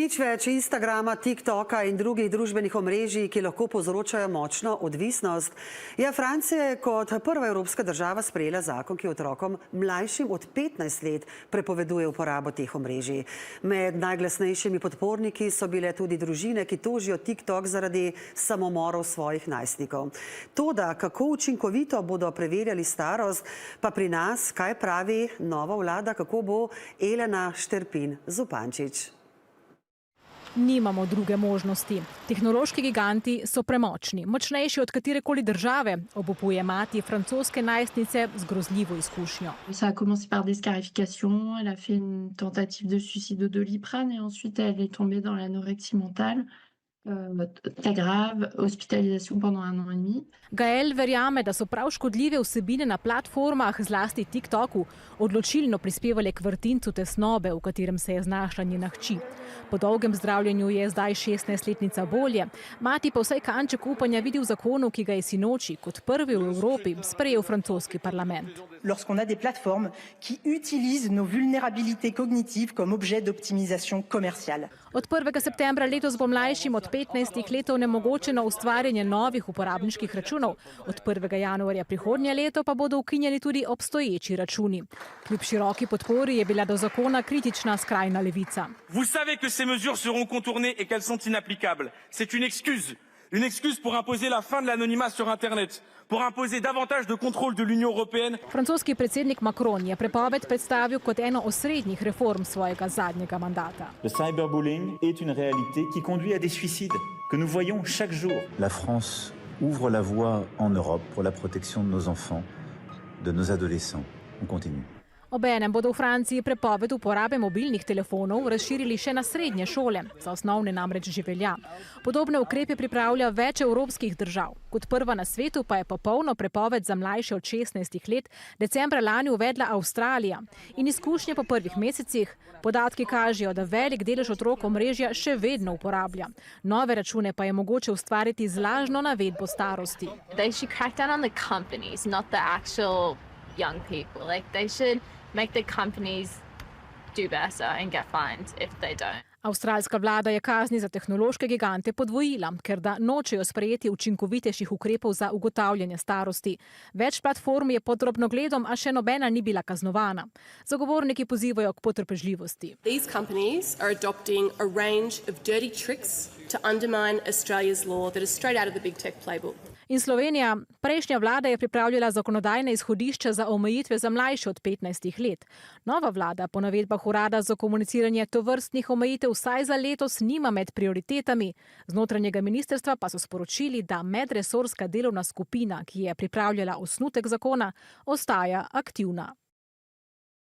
Nič več Instagrama, TikToka in drugih družbenih omrežij, ki lahko povzročajo močno odvisnost. Francija je kot prva evropska država sprejela zakon, ki otrokom mlajšim od 15 let prepoveduje uporabo teh omrežij. Med najglasnejšimi podporniki so bile tudi družine, ki tožijo TikTok zaradi samomorov svojih najstnikov. Toda, kako učinkovito bodo preverjali starost, pa pri nas, kaj pravi nova vlada, kako bo Elena Šterpin Zupančič. Nimamo druge možnosti. Tehnološki giganti so premočni, močnejši od katerekoli države, obupuje mati francoske najstnice z grozljivo izkušnjo. Ça a commencé par des scarifications, elle a fait une tentative de suicide au Doliprane et ensuite elle est tombée dans l'anorexie mentale. Très grave, hospitalisation pendant 1 an et demi. Gael verjame, da so prav škodljive vsebine na platformah, zlasti TikToku, odločilno prispevale k vrtincu tesnobe, v katerem se je znašla njena hči. Po dolgem zdravljenju je zdaj 16-letnica bolje, mati pa vsaj kanček upanja vidi v zakonu, ki ga je sinoči kot prvi v Evropi sprejel francoski parlament. Lorsqu'on a des plateformes qui utilisent nos vulnérabilités cognitives comme objet d'optimisation commerciale. Od 1. septembra letos bo mlajšim od 15 let onemogočeno ustvarjanje novih uporabniških računov. Od 1. januarja prihodnje leto pa bodo ukinjeni tudi obstoječi računi. Kljub široki podpori je bila do zakona kritična skrajna levica. Vous savez que ces mesures seront contournées et qu'elles sont inapplicables. C'est une excuse. Une excuse pour imposer la fin de l'anonymat sur Internet, pour imposer davantage de contrôle de l'Union européenne. Francoski predsednik Macron je prepoved predstavil kot eno osrednjih reform svojega zadnjega mandata. Le cyberbullying est une réalité qui conduit à des suicides que nous voyons chaque jour. La France ouvre la voie en Europe pour la protection de nos enfants, de nos adolescents. On continue. Obenem bodo v Franciji prepoved uporabe mobilnih telefonov razširili še na srednje šole, za osnovne namreč že velja. Podobne ukrepe pripravlja več evropskih držav. Kot prva na svetu pa je popolno prepoved za mlajše od 16 let decembra lani uvedla Avstralija. In izkušnje po prvih mesecih, podatki kažejo, da velik delež otrok omrežja še vedno uporablja. Nove račune pa je mogoče ustvariti z lažno navedbo starosti. They should crack down on the companies, not the actual young people. Like they should make the companies do better and get fined if they don't. Avstralska vlada je kazni za tehnološke gigante podvojila, ker da nočejo sprejeti učinkovitejših ukrepov za ugotavljanje starosti. Več platform je pod drobnogledom, a še nobena ni bila kaznovana. Zagovorniki pozivajo k potrpežljivosti. These companies are adopting a range of dirty tricks to undermine Australia's law that is straight out of the big tech playbook. In Slovenija, prejšnja vlada je pripravljala zakonodajne izhodišča za omejitve za mlajše od 15 let. Nova vlada po navedbah urada za komuniciranje tovrstnih omejitev vsaj za letos nima med prioritetami. Z notranjega ministrstva pa so sporočili, da medresorska delovna skupina, ki je pripravljala osnutek zakona, ostaja aktivna.